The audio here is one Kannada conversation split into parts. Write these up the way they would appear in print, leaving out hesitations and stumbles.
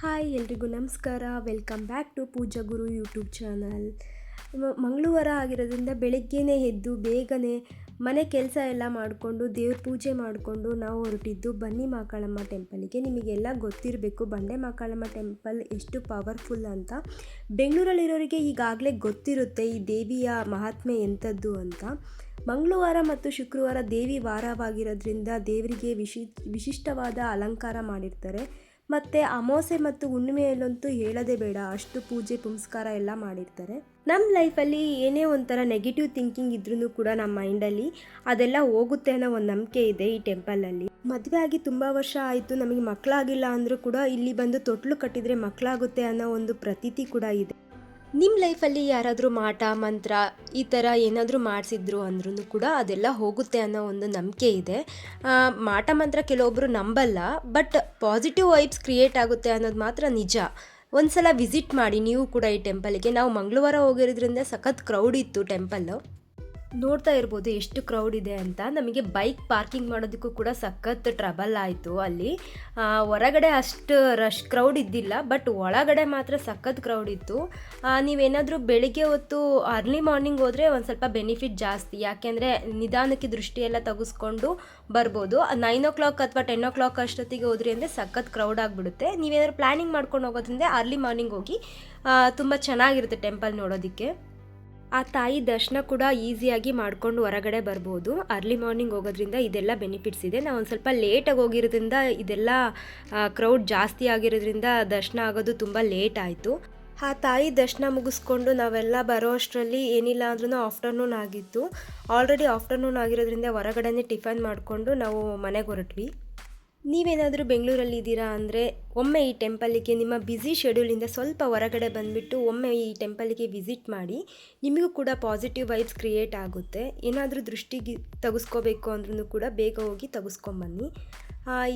ಹಾಯ್ ಎಲ್ರಿಗೂ ನಮಸ್ಕಾರ. Welcome back to Pooja Guru YouTube channel. ಮಂಗಳವಾರ ಆಗಿರೋದ್ರಿಂದ ಬೆಳಗ್ಗೆನೇ ಎದ್ದು ಬೇಗನೆ ಮನೆ ಕೆಲಸ ಎಲ್ಲ ಮಾಡಿಕೊಂಡು ದೇವ್ರ ಪೂಜೆ ಮಾಡಿಕೊಂಡು ನಾವು ಹೊರಟಿದ್ದು ಬನ್ನಿ ಮಹಾಕಾಳಮ್ಮ ಟೆಂಪಲಿಗೆ. ನಿಮಗೆಲ್ಲ ಗೊತ್ತಿರಬೇಕು ಬಂಡೆ ಮಹಾಕಾಳಮ್ಮ ಟೆಂಪಲ್ ಎಷ್ಟು ಪವರ್ಫುಲ್ ಅಂತ. ಬೆಂಗಳೂರಲ್ಲಿರೋರಿಗೆ ಈಗಾಗಲೇ ಗೊತ್ತಿರುತ್ತೆ ಈ ದೇವಿಯ ಮಹಾತ್ಮೆ ಎಂಥದ್ದು ಅಂತ. ಮಂಗಳವಾರ ಮತ್ತು ಶುಕ್ರವಾರ ದೇವಿ ವಾರವಾಗಿರೋದ್ರಿಂದ ದೇವರಿಗೆ ವಿಶಿಷ್ಟವಾದ ಅಲಂಕಾರ ಮಾಡಿರ್ತಾರೆ. ಮತ್ತು ಅಮಾವಾಸ್ಯೆ ಮತ್ತು ಹುಣ್ಣಿಮೆಯಲ್ಲಂತೂ ಹೇಳೋದೇ ಬೇಡ, ಅಷ್ಟು ಪೂಜೆ ಪುನಸ್ಕಾರ ಎಲ್ಲ ಮಾಡಿರ್ತಾರೆ. ನಮ್ಮ ಲೈಫಲ್ಲಿ ಏನೇ ಒಂಥರ ನೆಗೆಟಿವ್ ಥಿಂಕಿಂಗ್ ಇದ್ರೂ ಕೂಡ ನಮ್ಮ ಮೈಂಡಲ್ಲಿ ಅದೆಲ್ಲ ಹೋಗುತ್ತೆ ಅನ್ನೋ ಒಂದು ನಂಬಿಕೆ ಇದೆ ಈ ಟೆಂಪಲಲ್ಲಿ. ಮದುವೆ ಆಗಿ ತುಂಬ ವರ್ಷ ಆಯಿತು, ನಮಗೆ ಮಕ್ಕಳಾಗಿಲ್ಲ ಅಂದರೂ ಕೂಡ ಇಲ್ಲಿ ಬಂದು ತೊಟ್ಲು ಕಟ್ಟಿದರೆ ಮಕ್ಕಳಾಗುತ್ತೆ ಅನ್ನೋ ಒಂದು ಪ್ರತೀತಿ ಕೂಡ ಇದೆ. ನಿಮ್ಮ ಲೈಫಲ್ಲಿ ಯಾರಾದರೂ ಮಾಟ ಮಂತ್ರ ಈ ಥರ ಏನಾದರೂ ಮಾಡಿಸಿದ್ರು ಅಂದ್ರೂ ಕೂಡ ಅದೆಲ್ಲ ಹೋಗುತ್ತೆ ಅನ್ನೋ ಒಂದು ನಂಬಿಕೆ ಇದೆ. ಮಾಟ ಮಂತ್ರ ಕೆಲವೊಬ್ಬರು ನಂಬಲ್ಲ, ಬಟ್ ಪಾಸಿಟಿವ್ ವೈಬ್ಸ್ ಕ್ರಿಯೇಟ್ ಆಗುತ್ತೆ ಅನ್ನೋದು ಮಾತ್ರ ನಿಜ. ಒಂದು ಸಲ ವಿಸಿಟ್ ಮಾಡಿ ನೀವು ಕೂಡ ಈ ಟೆಂಪಲ್ಗೆ. ನಾವು ಮಂಗಳವಾರ ಹೋಗಿರೋದ್ರಿಂದ ಸಖತ್ ಕ್ರೌಡ್ ಇತ್ತು ಟೆಂಪಲ್ಲು. ನೋಡ್ತಾ ಇರ್ಬೋದು ಎಷ್ಟು ಕ್ರೌಡ್ ಇದೆ ಅಂತ. ನಮಗೆ ಬೈಕ್ ಪಾರ್ಕಿಂಗ್ ಮಾಡೋದಕ್ಕೂ ಕೂಡ ಸಖತ್ ಟ್ರಬಲ್ ಆಯಿತು ಅಲ್ಲಿ. ಹೊರಗಡೆ ಅಷ್ಟು ರಶ್ ಕ್ರೌಡ್ ಇದ್ದಿಲ್ಲ, ಬಟ್ ಒಳಗಡೆ ಮಾತ್ರ ಸಖತ್ ಕ್ರೌಡ್ ಇತ್ತು. ನೀವೇನಾದರೂ ಬೆಳಿಗ್ಗೆ ಹೊತ್ತು ಅರ್ಲಿ ಮಾರ್ನಿಂಗ್ ಹೋದರೆ ಒಂದು ಸ್ವಲ್ಪ ಬೆನಿಫಿಟ್ ಜಾಸ್ತಿ, ಯಾಕೆಂದರೆ ನಿಧಾನಕ್ಕೆ ದೃಷ್ಟಿಯೆಲ್ಲ ತೆಗೆಸ್ಕೊಂಡು ಬರ್ಬೋದು. 9 ಅಥವಾ 10 ಅಷ್ಟೊತ್ತಿಗೆ ಹೋದ್ರಿ ಅಂದರೆ ಸಖತ್ ಕ್ರೌಡ್ ಆಗಿಬಿಡುತ್ತೆ. ನೀವೇನಾದ್ರು ಪ್ಲ್ಯಾನಿಂಗ್ ಮಾಡ್ಕೊಂಡು ಹೋಗೋದ್ರಿಂದ ಅರ್ಲಿ ಮಾರ್ನಿಂಗ್ ಹೋಗಿ, ತುಂಬ ಚೆನ್ನಾಗಿರುತ್ತೆ ಟೆಂಪಲ್ ನೋಡೋದಕ್ಕೆ. ಆ ತಾಯಿ ದರ್ಶನ ಕೂಡ ಈಸಿಯಾಗಿ ಮಾಡ್ಕೊಂಡು ಹೊರಗಡೆ ಬರ್ಬೋದು. ಅರ್ಲಿ ಮಾರ್ನಿಂಗ್ ಹೋಗೋದ್ರಿಂದ ಇದೆಲ್ಲ ಬೆನಿಫಿಟ್ಸ್ ಇದೆ. ನಾವು ಒಂದು ಸ್ವಲ್ಪ ಲೇಟಾಗಿ ಹೋಗಿರೋದ್ರಿಂದ ಇದೆಲ್ಲ ಕ್ರೌಡ್ ಜಾಸ್ತಿ ಆಗಿರೋದ್ರಿಂದ ದರ್ಶನ ಆಗೋದು ತುಂಬ ಲೇಟ್ ಆಯಿತು. ಆ ತಾಯಿ ದರ್ಶನ ಮುಗಿಸ್ಕೊಂಡು ನಾವೆಲ್ಲ ಬರೋ ಅಷ್ಟರಲ್ಲಿ ಏನಿಲ್ಲ ಅಂದ್ರೂ ಆಫ್ಟರ್ನೂನ್ ಆಗಿತ್ತು. ಆಲ್ರೆಡಿ ಆಫ್ಟರ್ನೂನ್ ಆಗಿರೋದ್ರಿಂದ ಹೊರಗಡೆನೇ ಟಿಫನ್ ಮಾಡಿಕೊಂಡು ನಾವು ಮನೆಗೆ ಹೊರಟ್ವಿ. ನೀವೇನಾದರೂ ಬೆಂಗಳೂರಲ್ಲಿ ಇದ್ದೀರಾ ಅಂದರೆ ಒಮ್ಮೆ ಈ ಟೆಂಪಲಿಗೆ ನಿಮ್ಮ ಬ್ಯುಸಿ ಶೆಡ್ಯೂಲಿಂದ ಸ್ವಲ್ಪ ಹೊರಗಡೆ ಬಂದುಬಿಟ್ಟು ಒಮ್ಮೆ ಈ ಟೆಂಪಲಿಗೆ ವಿಸಿಟ್ ಮಾಡಿ. ನಿಮಗೂ ಕೂಡ ಪಾಸಿಟಿವ್ ವೈಬ್ಸ್ ಕ್ರಿಯೇಟ್ ಆಗುತ್ತೆ. ಏನಾದರೂ ದೃಷ್ಟಿಗೆ ತೆಗೆಸ್ಕೋಬೇಕು ಅಂದ್ರೂ ಕೂಡ ಬೇಗ ಹೋಗಿ ತೆಗೆಸ್ಕೊಂಬನ್ನಿ.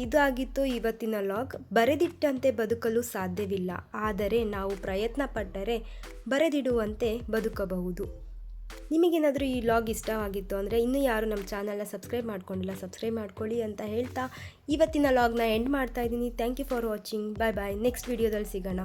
ಇದು ಆಗಿತ್ತು ಇವತ್ತಿನ ಲಾಗ್. ಬರೆದಿಟ್ಟಂತೆ ಬದುಕಲು ಸಾಧ್ಯವಿಲ್ಲ, ಆದರೆ ನಾವು ಪ್ರಯತ್ನ ಪಟ್ಟರೆ ಬರೆದಿಡುವಂತೆ ಬದುಕಬಹುದು. ನಿಮಗೇನಾದರೂ ಈ ಲಾಗ್ ಇಷ್ಟವಾಗಿತ್ತು ಅಂದರೆ ಇನ್ನೂ ಯಾರು ನಮ್ಮ ಚಾನಲ್ನ ಸಬ್ಸ್ಕ್ರೈಬ್ ಮಾಡ್ಕೊಂಡಿಲ್ಲ, ಸಬ್ಸ್ಕ್ರೈಬ್ ಮಾಡ್ಕೊಳ್ಳಿ ಅಂತ ಹೇಳ್ತಾ ಇವತ್ತಿನ ಲಾಗ್ನ ಎಂಡ್ ಮಾಡ್ತಾ ಇದ್ದೀನಿ. Thank you for watching. Bye bye. Next ವಿಡಿಯೋದಲ್ಲಿ ಸಿಗೋಣ.